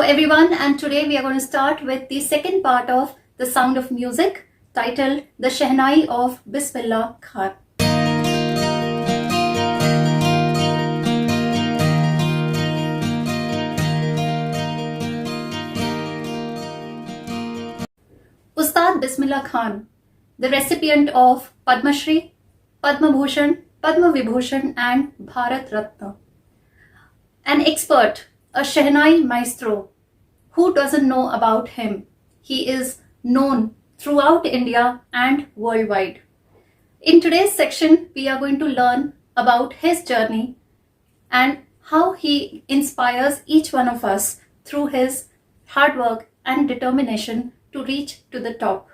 everyone, and today we are going to start with the second part of The Sound of Music, titled The Shehnai of Bismillah Khan. Ustad Bismillah Khan, the recipient of Padma Shri, Padma Bhushan, Padma Vibhushan and Bharat Ratna. An expert, a Shehnai maestro. Who doesn't know about him? He is known throughout India and worldwide. In today's section, we are going to learn about his journey and how he inspires each one of us through his hard work and determination to reach to the top.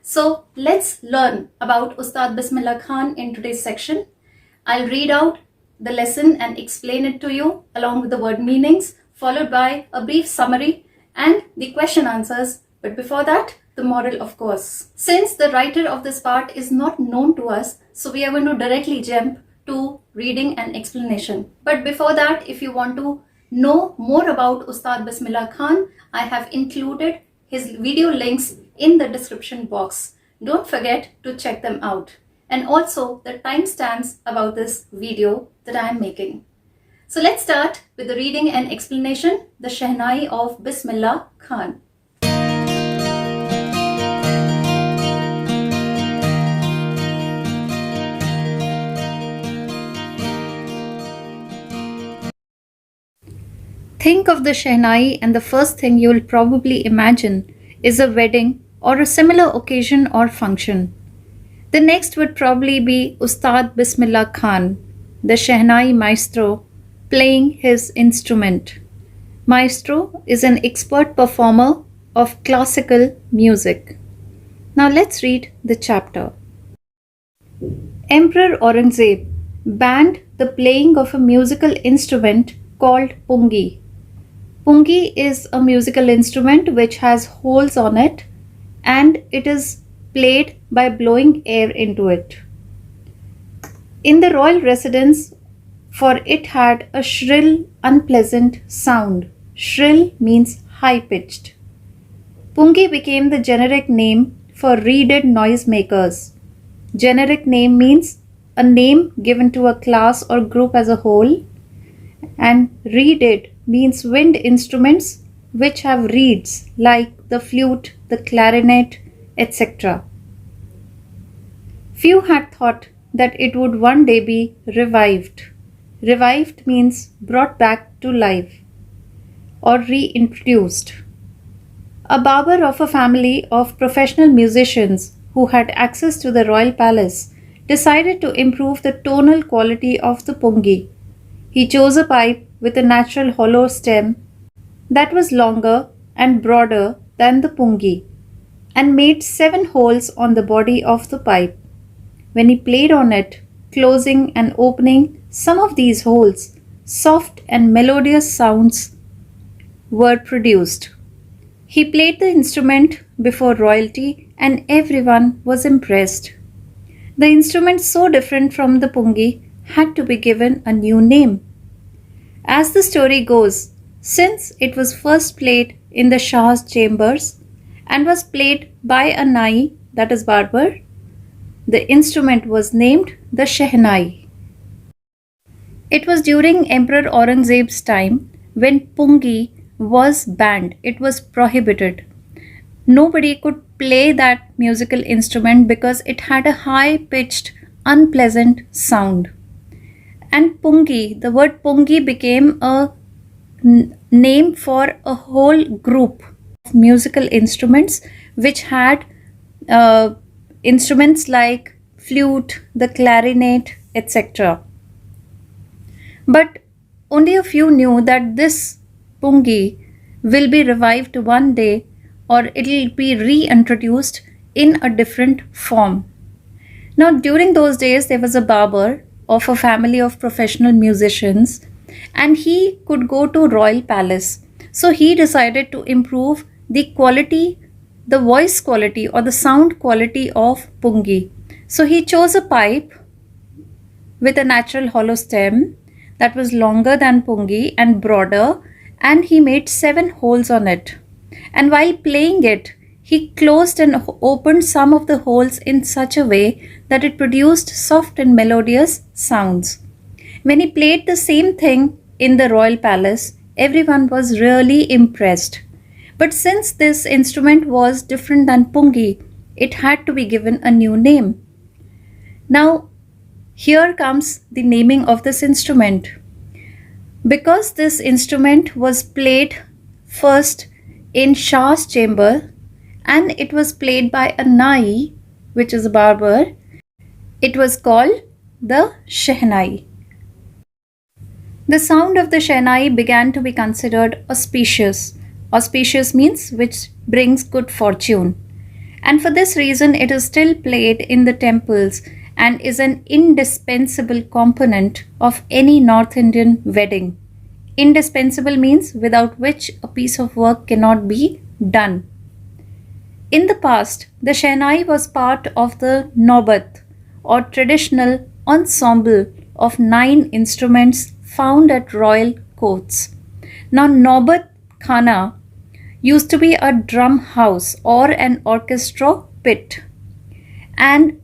So let's learn about Ustad Bismillah Khan in today's section. I'll read out the lesson and explain it to you along with the word meanings, followed by a brief summary and the question answers. But before that, the moral, of course. Since the writer of this part is not known to us, so we are going to directly jump to reading and explanation. But before that, if you want to know more about Ustad Bismillah Khan, I have included his video links in the description box. Don't forget to check them out. And also the timestamps about this video that I am making. So let's start with the reading and explanation, The Shehnai of Bismillah Khan. Think of the Shehnai and the first thing you will probably imagine is a wedding or a similar occasion or function. The next would probably be Ustad Bismillah Khan, the Shehnai maestro, playing his instrument. Maestro is an expert performer of classical music. Now let's read the chapter. Emperor Aurangzeb banned the playing of a musical instrument called pungi. Pungi is a musical instrument which has holes on it and it is played by blowing air into it. In the royal residence, for it had a shrill, unpleasant sound. Shrill means high-pitched. Pungi became the generic name for reeded noisemakers. Generic name means a name given to a class or group as a whole, and reeded means wind instruments which have reeds like the flute, the clarinet, etc. Few had thought that it would one day be revived. Revived means brought back to life or reintroduced. A barber of a family of professional musicians who had access to the royal palace decided to improve the tonal quality of the pungi. He chose a pipe with a natural hollow stem that was longer and broader than the pungi and made 7 holes on the body of the pipe. When he played on it, closing and opening some of these holes, soft and melodious sounds were produced. He played the instrument before royalty and everyone was impressed. The instrument, so different from the pungi, had to be given a new name. As the story goes, since it was first played in the Shah's chambers and was played by a nai, that is barber, the instrument was named the Shehnai. It was during Emperor Aurangzeb's time when pungi was banned. It was prohibited. Nobody could play that musical instrument because it had a high-pitched, unpleasant sound. And pungi, the word pungi became a name for a whole group of musical instruments which had instruments like flute, the clarinet, etc. But only a few knew that this pungi will be revived one day or it will be reintroduced in a different form. Now during those days there was a barber of a family of professional musicians and he could go to royal palace. So he decided to improve the quality, the voice quality or the sound quality of pungi. So he chose a pipe with a natural hollow stem that was longer than pungi and broader and he made 7 holes on it. And while playing it, he closed and opened some of the holes in such a way that it produced soft and melodious sounds. When he played the same thing in the royal palace, everyone was really impressed. But since this instrument was different than pungi, it had to be given a new name. Now, here comes the naming of this instrument. Because this instrument was played first in Shah's chamber and it was played by a nai, which is a barber, it was called the Shehnai. The sound of the Shehnai began to be considered auspicious. Auspicious means which brings good fortune. And for this reason, it is still played in the temples and is an indispensable component of any North Indian wedding. Indispensable means without which a piece of work cannot be done. In the past, the Shehnai was part of the Naubat or traditional ensemble of 9 instruments found at royal courts. Now, Naubat Khana used to be a drum house or an orchestra pit, and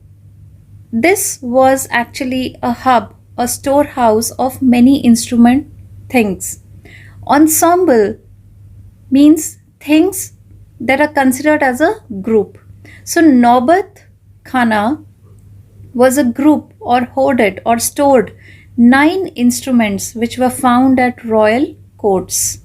this was actually a hub, a storehouse of many instrument things. Ensemble means things that are considered as a group. So Naubat Khana was a group or hoarded or stored 9 instruments which were found at royal courts.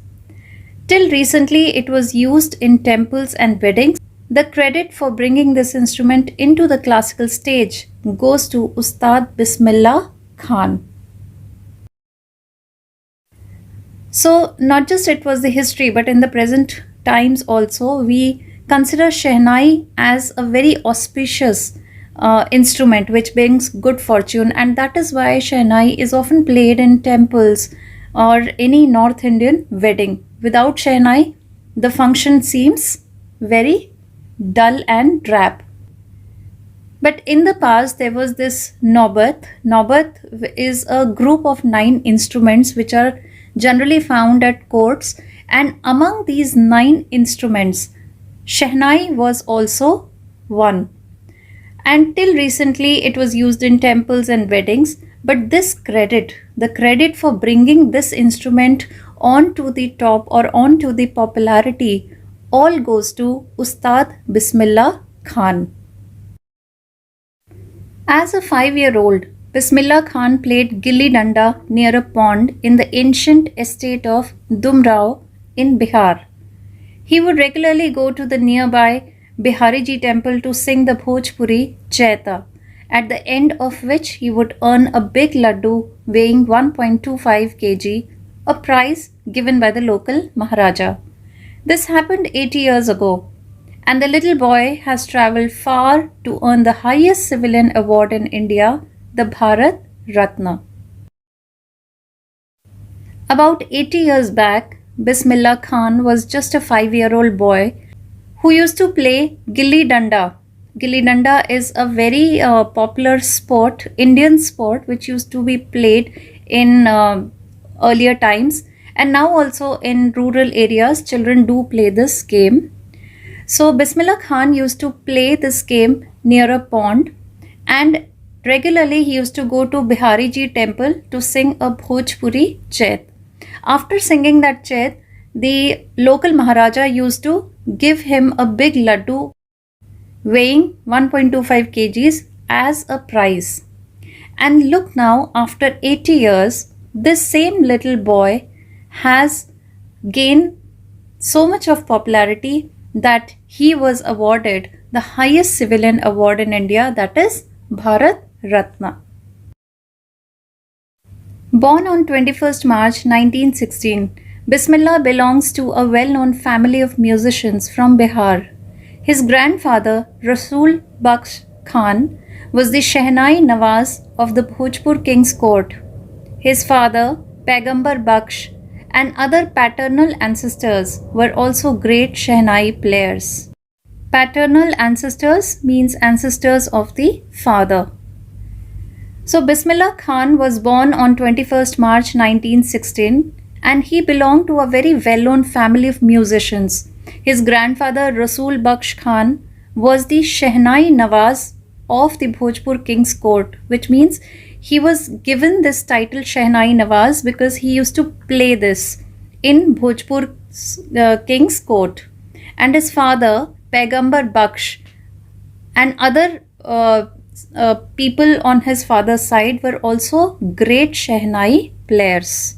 Till recently, it was used in temples and weddings. The credit for bringing this instrument into the classical stage goes to Ustad Bismillah Khan. So, not just it was the history, but in the present times also, we consider Shehnai as a very auspicious instrument which brings good fortune, and that is why Shehnai is often played in temples or any North Indian wedding. Without Shehnai, the function seems very dull and drab. But in the past, there was this Naubat. Naubat is a group of 9 instruments which are generally found at courts, and among these 9 instruments, Shehnai was also one. And till recently, it was used in temples and weddings. But this credit, the credit for bringing this instrument onto the top or onto the popularity, all goes to Ustad Bismillah Khan. As a 5-year-old, Bismillah Khan played gilli danda near a pond in the ancient estate of Dumrao in Bihar. He would regularly go to the nearby Bihariji temple to sing the Bhojpuri Chaita, at the end of which he would earn a big laddu weighing 1.25 kg, a prize given by the local Maharaja. This happened 80 years ago, and the little boy has travelled far to earn the highest civilian award in India, the Bharat Ratna. About 80 years back, Bismillah Khan was just a 5-year-old boy who used to play gilli danda. Gilli danda is a very popular sport, Indian sport, which used to be played in earlier times, and now also in rural areas children do play this game. So Bismillah Khan used to play this game near a pond, and regularly he used to go to Bihariji temple to sing a Bhojpuri Chait. After singing that Chait, the local Maharaja used to give him a big laddu weighing 1.25 kgs as a prize. And look now, after 80 years, this same little boy has gained so much of popularity that he was awarded the highest civilian award in India, that is Bharat Ratna. Born on 21st March 1916, Bismillah belongs to a well-known family of musicians from Bihar. His grandfather, Rasul Baksh Khan, was the Shehnai Nawaz of the Bhojpur King's court. His father, Paigambar Baksh, and other paternal ancestors were also great Shehnai players. Paternal ancestors means ancestors of the father. So Bismillah Khan was born on 21st March 1916, and he belonged to a very well known family of musicians. His grandfather Rasul Baksh Khan was the Shehnai Nawaz of the Bhojpur King's Court, which means he was given this title Shehnai Nawaz because he used to play this in Bhojpur King's Court. And his father, Paigambar Baksh, and other people on his father's side were also great Shehnai players.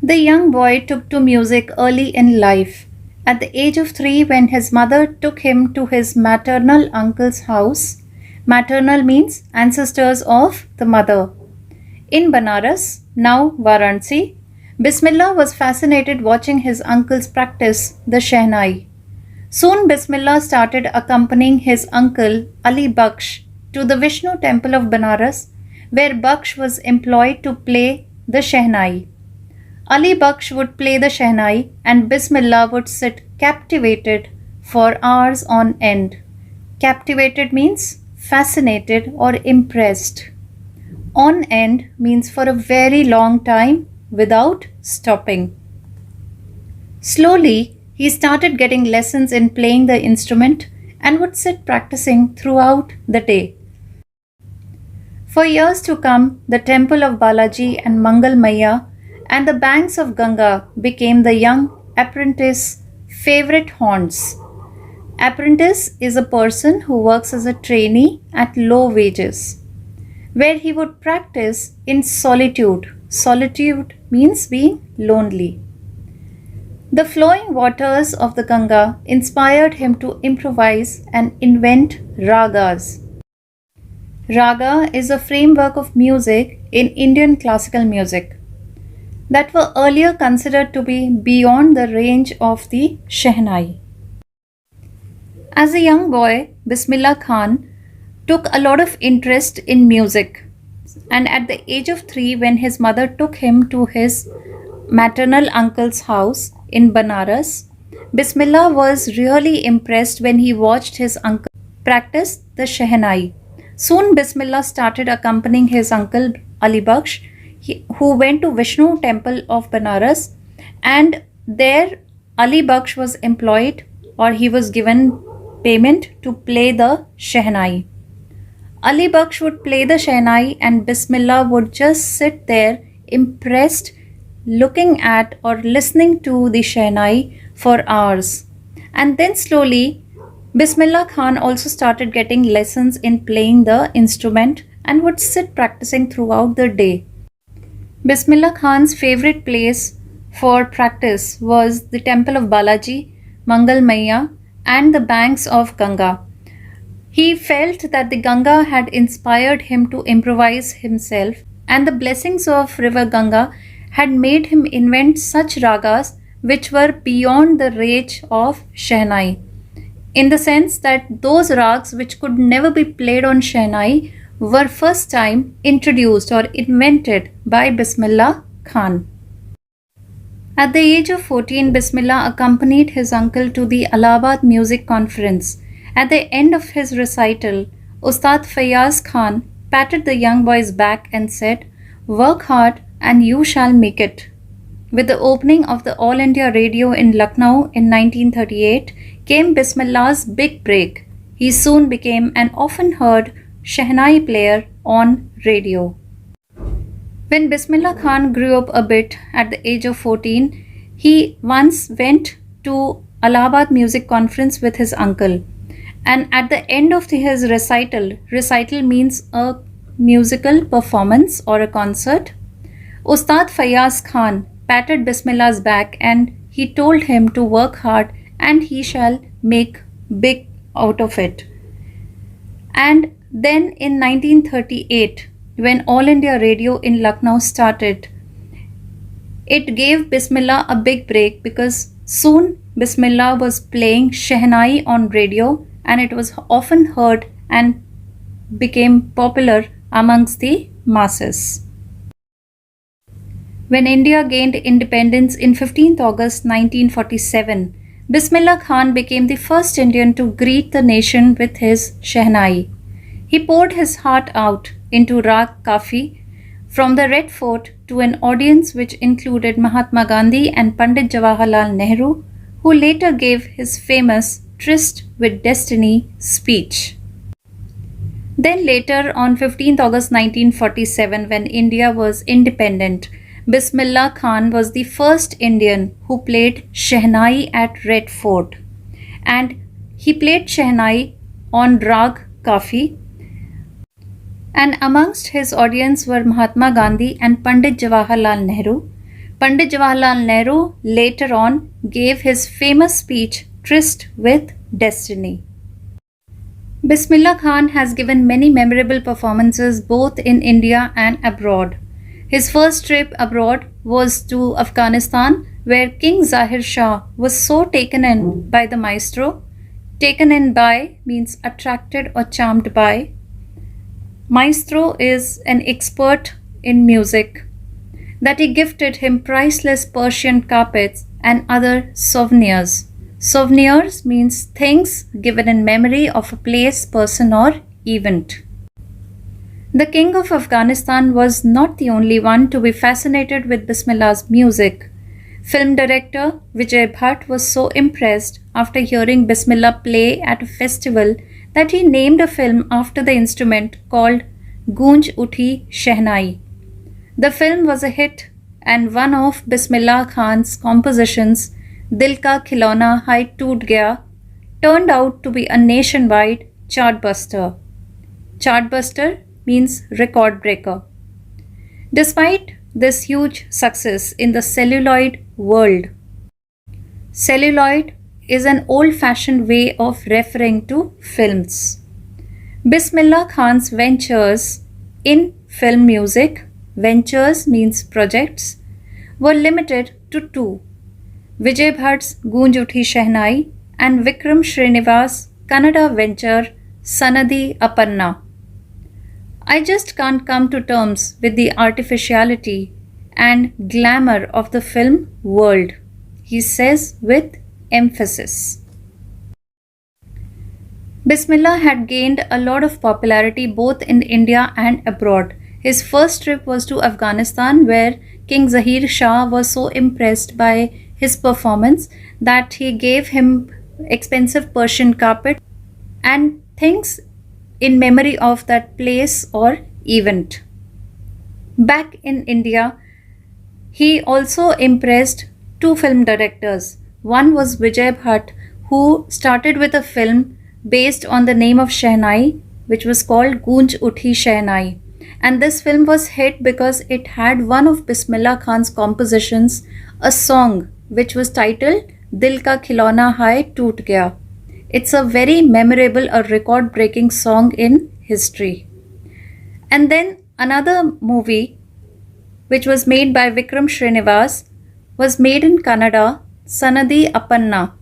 The young boy took to music early in life. At the age of 3, when his mother took him to his maternal uncle's house, maternal means ancestors of the mother, in Banaras, now Varanasi, Bismillah was fascinated watching his uncles practice the Shehnai. Soon Bismillah started accompanying his uncle Ali Baksh to the Vishnu temple of Banaras, where Baksh was employed to play the Shehnai. Ali Baksh would play the Shehnai and Bismillah would sit captivated for hours on end. Captivated means fascinated or impressed. On end means for a very long time without stopping. Slowly, he started getting lessons in playing the instrument and would sit practicing throughout the day. For years to come, the temple of Balaji and Mangal Maya and the banks of Ganga became the young apprentice's favorite haunts. Apprentice is a person who works as a trainee at low wages, where he would practice in solitude. Solitude means being lonely. The flowing waters of the Ganga inspired him to improvise and invent ragas. Raga is a framework of music in Indian classical music that were earlier considered to be beyond the range of the Shehnai. As a young boy, Bismillah Khan took a lot of interest in music, and at the age of 3, when his mother took him to his maternal uncle's house in Banaras, Bismillah was really impressed when he watched his uncle practice the Shehnai. Soon Bismillah started accompanying his uncle Ali Baksh, who went to Vishnu temple of Banaras, and there Ali Baksh was employed, or he was given payment to play the Shehnai. Ali Baksh would play the Shehnai and Bismillah would just sit there impressed, looking at or listening to the Shehnai for hours. And then slowly, Bismillah Khan also started getting lessons in playing the instrument and would sit practicing throughout the day. Bismillah Khan's favorite place for practice was the temple of Balaji, Mangal Maya, and the banks of Ganga. He felt that the Ganga had inspired him to improvise himself, and the blessings of river Ganga had made him invent such ragas which were beyond the range of Shehnai, in the sense that those rags which could never be played on Shehnai were first time introduced or invented by Bismillah Khan. At the age of 14, Bismillah accompanied his uncle to the Allahabad Music Conference. At the end of his recital, Ustad Fayaz Khan patted the young boy's back and said, "Work hard and you shall make it." With the opening of the All India Radio in Lucknow in 1938 came Bismillah's big break. He soon became an often heard Shehnai player on radio. When Bismillah Khan grew up a bit at the age of 14, he once went to Allahabad Music Conference with his uncle. And at the end of his recital means a musical performance or a concert, Ustad Fayaz Khan patted Bismillah's back and he told him to work hard and he shall make big out of it. And then in 1938, when All India Radio in Lucknow started, it gave Bismillah a big break because soon Bismillah was playing Shehnai on radio and it was often heard and became popular amongst the masses. When India gained independence in 15th August 1947, Bismillah Khan became the first Indian to greet the nation with his Shehnai. He poured his heart out into Rag Kafi, from the Red Fort to an audience which included Mahatma Gandhi and Pandit Jawaharlal Nehru, who later gave his famous Tryst with Destiny speech. Then later, on 15th August 1947, when India was independent, Bismillah Khan was the first Indian who played Shehnai at Red Fort. And he played Shehnai on Rag Kafi. And amongst his audience were Mahatma Gandhi and Pandit Jawaharlal Nehru. Pandit Jawaharlal Nehru later on gave his famous speech Tryst with Destiny. Bismillah Khan has given many memorable performances both in India and abroad. His first trip abroad was to Afghanistan, where King Zahir Shah was so taken in by the maestro. Taken in by means attracted or charmed by. Maestro is an expert in music, that he gifted him priceless Persian carpets and other souvenirs. Souvenirs means things given in memory of a place, person, or event. The King of Afghanistan was not the only one to be fascinated with Bismillah's music. Film director Vijay Bhatt was so impressed after hearing Bismillah play at a festival that he named a film after the instrument called Goonj Uthi Shehnai. The film was a hit, and one of Bismillah Khan's compositions, Dil Ka Khilona Hai Toot Gaya, turned out to be a nationwide chartbuster. Chartbuster means record breaker. Despite this huge success in the celluloid world, celluloid is an old-fashioned way of referring to films. Bismillah Khan's ventures in film music, ventures means projects, were limited to two: Vijay Bhatt's Goonj Uthi Shehnai and Vikram Srinivas' Kannada venture Sanadi Appanna. I just can't come to terms with the artificiality and glamour of the film world, he says with emphasis. Bismillah had gained a lot of popularity both in India and abroad. His first trip was to Afghanistan, where King Zahir Shah was so impressed by his performance that he gave him expensive Persian carpet and things in memory of that place or event. Back in India, he also impressed two film directors. One was Vijay Bhatt, who started with a film based on the name of Shehnai, which was called Goonj Uthi Shehnai. And this film was hit because it had one of Bismillah Khan's compositions, a song which was titled Dil Ka Khilona Hai Toot Gaya. It's a very memorable, a record-breaking song in history. And then another movie which was made by Vikram Srinivas was made in Kannada, Sanadi Appanna.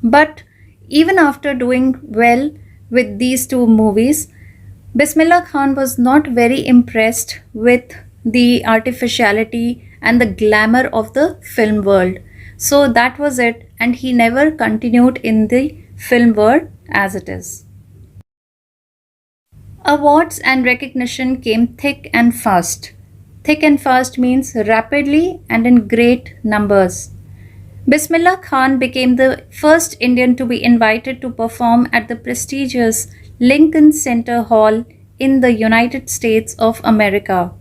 But even after doing well with these two movies, Bismillah Khan was not very impressed with the artificiality and the glamour of the film world. So that was it, and he never continued in the film world as it is. Awards and recognition came thick and fast. Thick and fast means rapidly and in great numbers. Bismillah Khan became the first Indian to be invited to perform at the prestigious Lincoln Center Hall in the United States of America.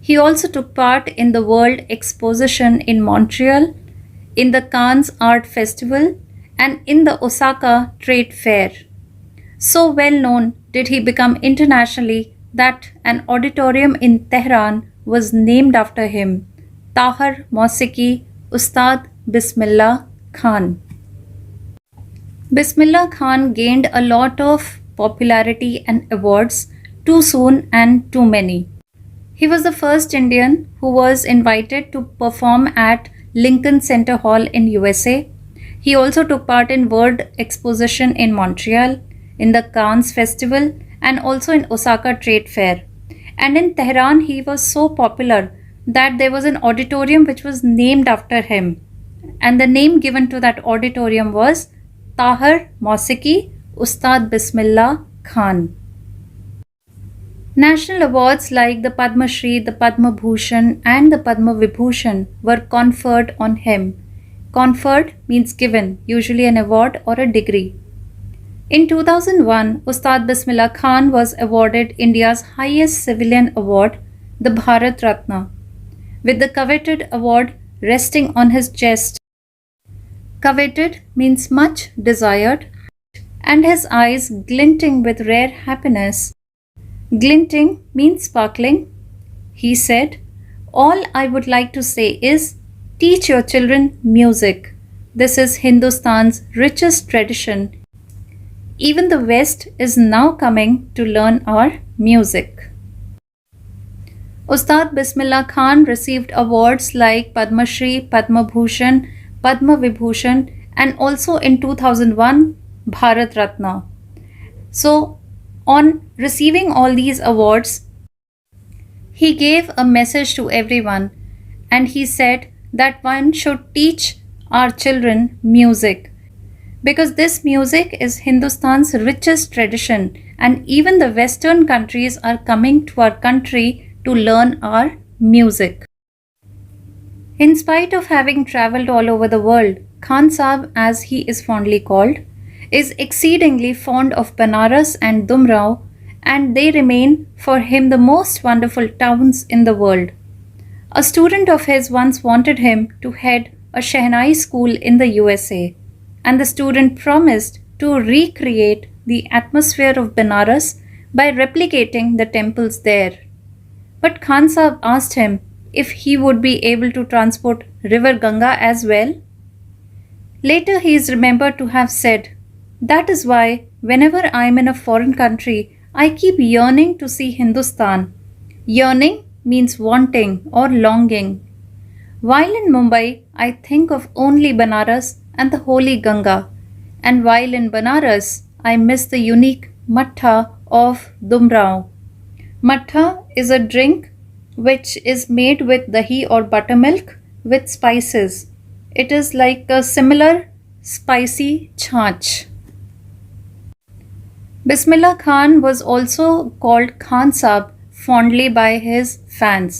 He also took part in the World Exposition in Montreal, in the Cannes Art Festival, and in the Osaka Trade Fair. So well known did he become internationally that an auditorium in Tehran was named after him, Tahir Mausiqui Ustad Bismillah Khan. Bismillah Khan gained a lot of popularity and awards too soon and too many. He was the first Indian who was invited to perform at Lincoln Center Hall in USA. He also took part in World Exposition in Montreal, in the Cannes Festival, and also in Osaka Trade Fair. And in Tehran, he was so popular that there was an auditorium which was named after him. And the name given to that auditorium was Tahir Mausiqui Ustad Bismillah Khan. National awards like the Padma Shri, the Padma Bhushan, and the Padma Vibhushan were conferred on him. Conferred means given, usually an award or a degree. In 2001, Ustad Bismillah Khan was awarded India's highest civilian award, the Bharat Ratna, with the coveted award resting on his chest. Coveted means much desired, and his eyes glinting with rare happiness. Glinting means sparkling. He said, "All I would like to say is teach your children music. This is Hindustan's richest tradition. Even the West is now coming to learn our music." Ustad Bismillah Khan received awards like Padma Shri, Padma Bhushan, Padma Vibhushan, and also in 2001 Bharat Ratna. So, on receiving all these awards, he gave a message to everyone, and he said that one should teach our children music because this music is Hindustan's richest tradition, and even the Western countries are coming to our country to learn our music. In spite of having traveled all over the world, Khan Sahib, as he is fondly called, is exceedingly fond of Banaras and Dumrao, and they remain for him the most wonderful towns in the world. A student of his once wanted him to head a Shehnai school in the USA, and the student promised to recreate the atmosphere of Benares by replicating the temples there. But Khan Sahib asked him if he would be able to transport river Ganga as well. Later he is remembered to have said, "That is why whenever I am in a foreign country, I keep yearning to see Hindustan." Yearning means wanting or longing. While in Mumbai, I think of only Banaras and the holy Ganga, and while in Banaras, I miss the unique matha of Dumrao. Matha is a drink which is made with dahi or buttermilk with spices. It is like a similar spicy chach. Bismillah Khan was also called Khan Sahib fondly by his fans,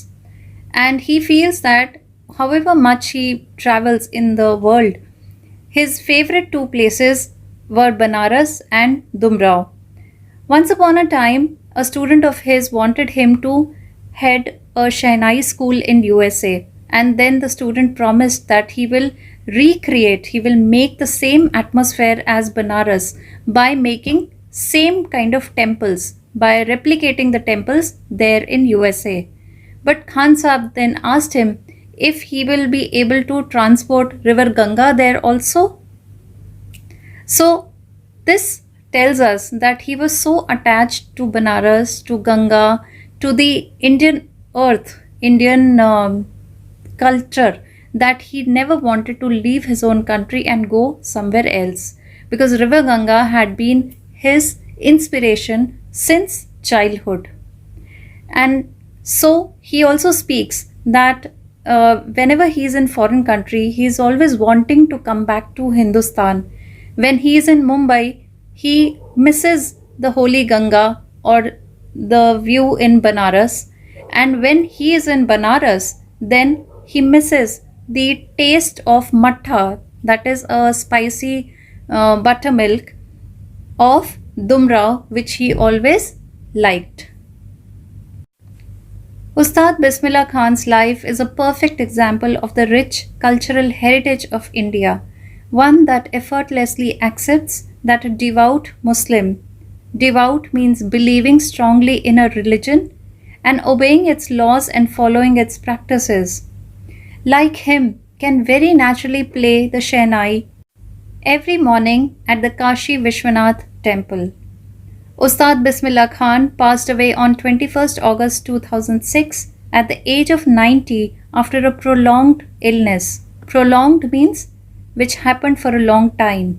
and he feels that however much he travels in the world, his favorite two places were Banaras and Dumrao. Once upon a time, a student of his wanted him to head a Shehnai school in USA, and then the student promised that he will make the same atmosphere as Banaras by making same kind of temples, by replicating the temples there in USA. But Khan Sahib then asked him if he will be able to transport river Ganga there also. So this tells us that he was so attached to Banaras, to Ganga, to the Indian earth, Indian culture, that he never wanted to leave his own country and go somewhere else, because river Ganga had been his inspiration since childhood. And so he also speaks that whenever he is in foreign country, he is always wanting to come back to Hindustan. When he is in Mumbai, he misses the holy Ganga or the view in Banaras, and when he is in Banaras, then he misses the taste of matha, that is a spicy buttermilk of Dumrao, which he always liked. Ustad Bismillah Khan's life is a perfect example of the rich cultural heritage of India, one that effortlessly accepts that a devout Muslim, devout means believing strongly in a religion and obeying its laws and following its practices, like him, can very naturally play the Shehnai every morning at the Kashi Vishwanath temple. Ustad Bismillah Khan passed away on 21st August 2006 at the age of 90 after a prolonged illness. Prolonged means which happened for a long time.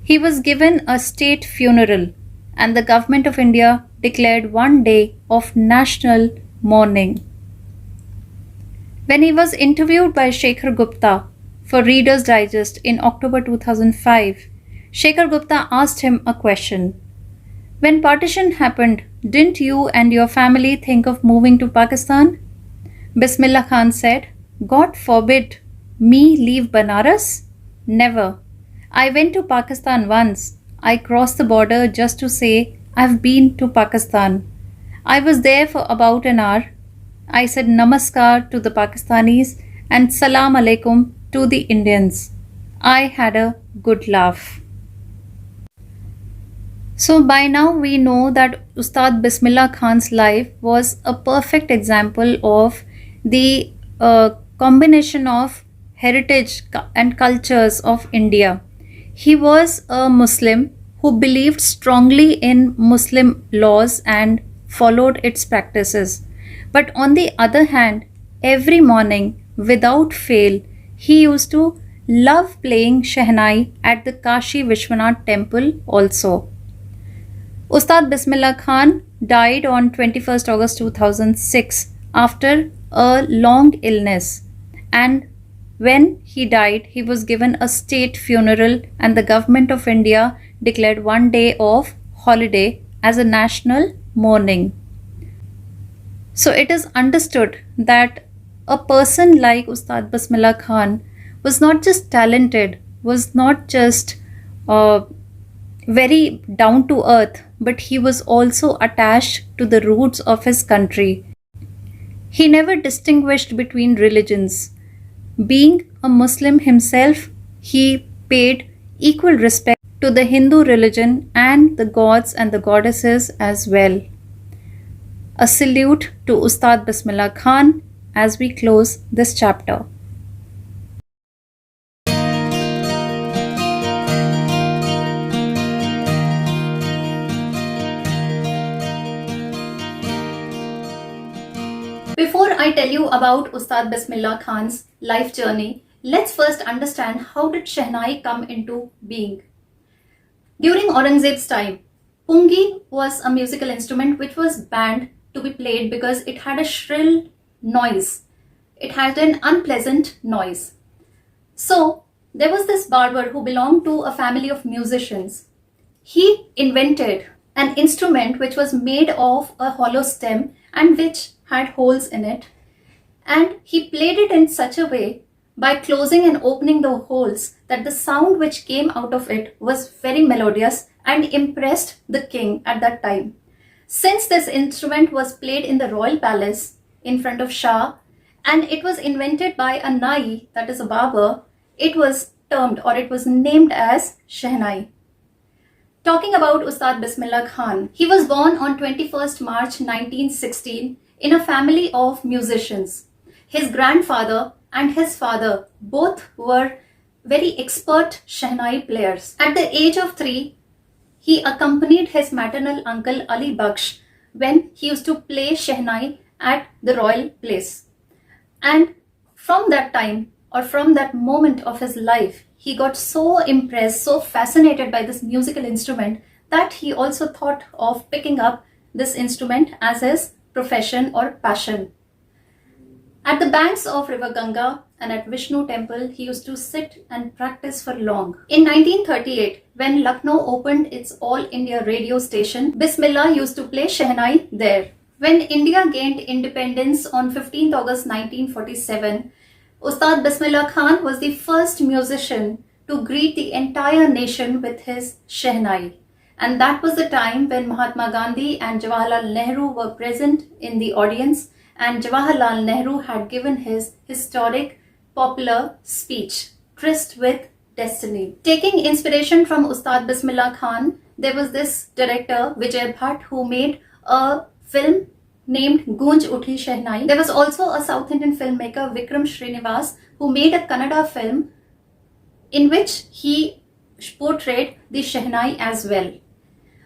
He was given a state funeral, and the government of India declared one day of national mourning. When he was interviewed by Shekhar Gupta for Reader's Digest in October 2005, Shekhar Gupta asked him a question. When partition happened, didn't you and your family think of moving to Pakistan? Bismillah Khan said, God forbid me leave Banaras? Never. I went to Pakistan once. I crossed the border just to say I've been to Pakistan. I was there for about an hour. I said namaskar to the Pakistanis and salam alaikum to the Indians. I had a good laugh. So, by now we know that Ustad Bismillah Khan's life was a perfect example of the combination of and cultures of India. He was a Muslim who believed strongly in Muslim laws and followed its practices. But on the other hand, every morning, without fail, he used to love playing Shehnai at the Kashi Vishwanath temple also. Ustad Bismillah Khan died on 21st August 2006 after a long illness, and when he died, he was given a state funeral, and the government of India declared one day of holiday as a national mourning. So it is understood that a person like Ustad Bismillah Khan was not just talented, was not just uh, very down to earth, but he was also attached to the roots of his country. He never distinguished between religions. Being a Muslim himself, he paid equal respect to the Hindu religion and the gods and the goddesses as well. A salute to Ustad Bismillah Khan as we close this chapter. Before I tell you about Ustad Bismillah Khan's life journey, let's first understand how did Shehnai come into being. During Aurangzeb's time, Pungi was a musical instrument which was banned to be played because it had a shrill noise. It had an unpleasant noise. So, there was this barber who belonged to a family of musicians. He invented an instrument which was made of a hollow stem and which had holes in it, and he played it in such a way by closing and opening the holes that the sound which came out of it was very melodious and impressed the king at that time. Since this instrument was played in the royal palace in front of Shah and it was invented by a Nai, that is a barber, it was termed or it was named as Shehnai. Talking about Ustad Bismillah Khan, he was born on 21st March 1916 in a family of musicians. His grandfather and his father both were very expert Shehnai players. At the age of 3, he accompanied his maternal uncle Ali Baksh when he used to play Shehnai at the royal place. And from that time or from that moment of his life, he got so impressed, so fascinated by this musical instrument that he also thought of picking up this instrument as his profession or passion. At the banks of River Ganga and at Vishnu temple, he used to sit and practice for long. In 1938, when Lucknow opened its All India radio station, Bismillah used to play Shehnai there. When India gained independence on 15th August 1947, Ustad Bismillah Khan was the first musician to greet the entire nation with his Shehnai. And that was the time when Mahatma Gandhi and Jawaharlal Nehru were present in the audience, and Jawaharlal Nehru had given his historic popular speech, Tryst with Destiny. Taking inspiration from Ustad Bismillah Khan, there was this director Vijay Bhatt who made a film named Goonj Uthi Shehnai. There was also a South Indian filmmaker Vikram Srinivas who made a Kannada film in which he portrayed the Shehnai as well.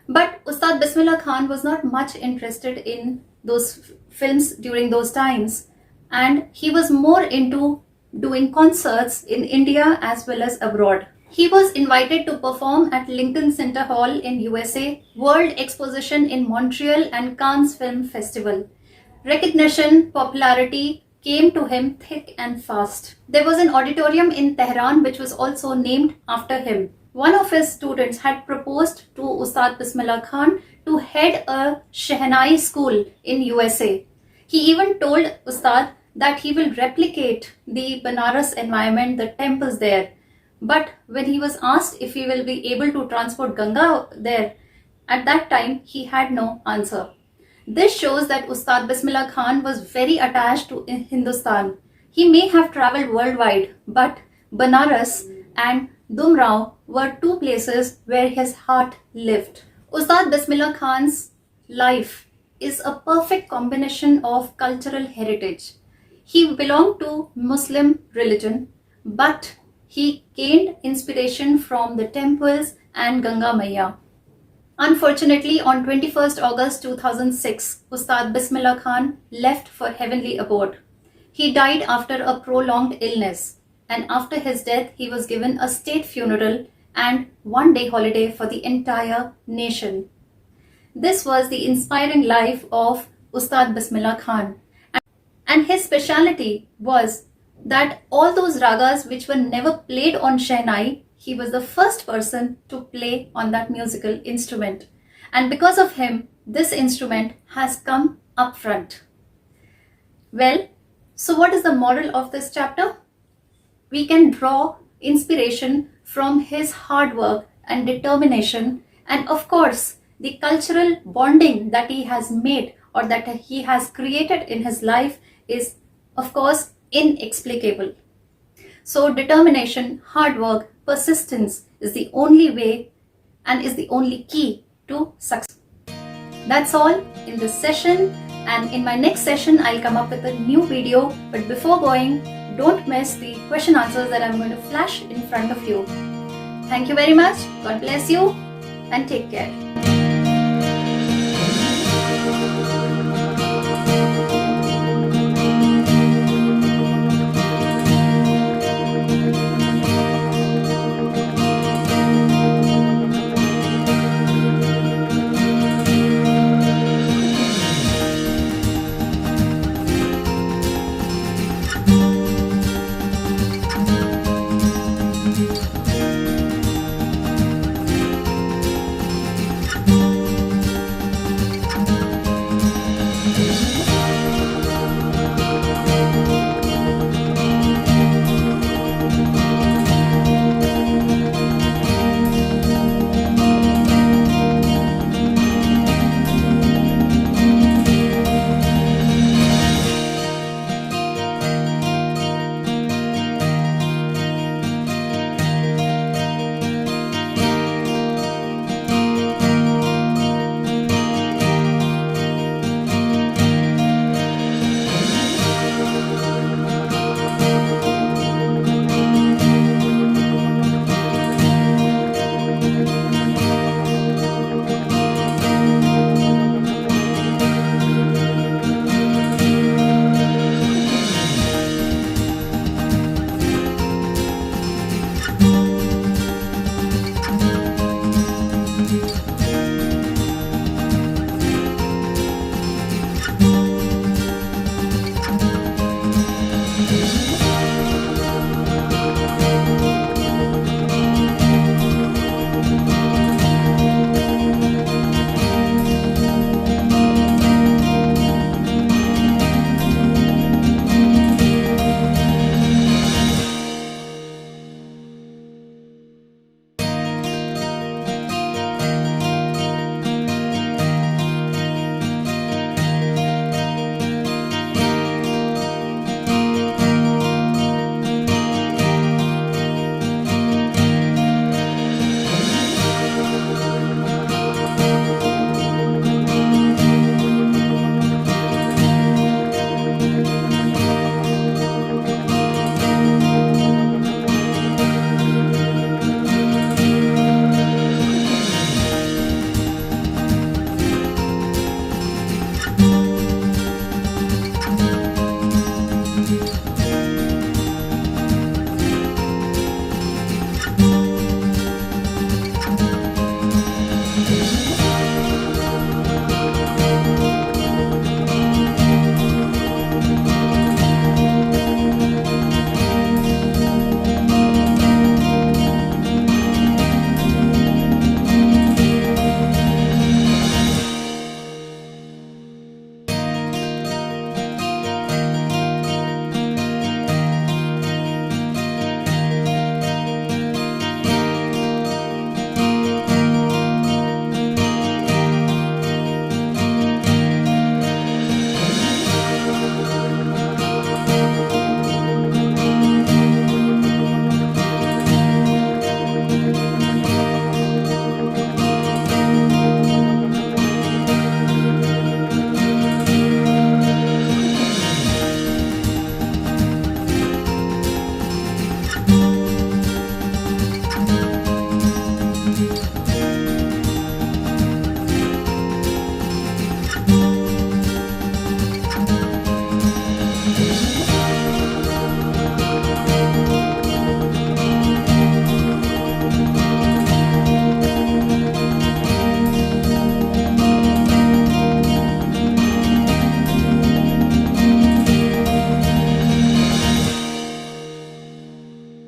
But Ustad Bismillah Khan was not much interested in those films during those times, and he was more into doing concerts in India as well as abroad. He was invited to perform at Lincoln Center Hall in USA, World Exposition in Montreal and Cannes Film Festival. Recognition, popularity came to him thick and fast. There was an auditorium in Tehran which was also named after him. One of his students had proposed to Ustad Bismillah Khan to head a Shehnai school in USA. He even told Ustad that he will replicate the Banaras environment, the temples there. But when he was asked if he will be able to transport Ganga there, at that time he had no answer. This shows that Ustad Bismillah Khan was very attached to Hindustan. He may have traveled worldwide, but Banaras and Dumrao were two places where his heart lived. Ustad Bismillah Khan's life is a perfect combination of cultural heritage. He belonged to Muslim religion, but he gained inspiration from the temples and Ganga Maiya. Unfortunately, on 21st August 2006, Ustad Bismillah Khan left for heavenly abode. He died after a prolonged illness, and after his death, he was given a state funeral and one-day holiday for the entire nation. This was the inspiring life of Ustad Bismillah Khan. And his speciality was that all those ragas which were never played on Shehnai, he was the first person to play on that musical instrument. And because of him, this instrument has come up front. Well, so what is the moral of this chapter? We can draw inspiration from his hard work and determination, and of course, the cultural bonding that he has made or that he has created in his life is, of course, inexplicable. So determination, hard work, persistence is the only way and is the only key to success. That's all in this session, and in my next session I'll come up with a new video. But before going, don't miss the question answers that I'm going to flash in front of you. Thank you very much. God bless you and take care.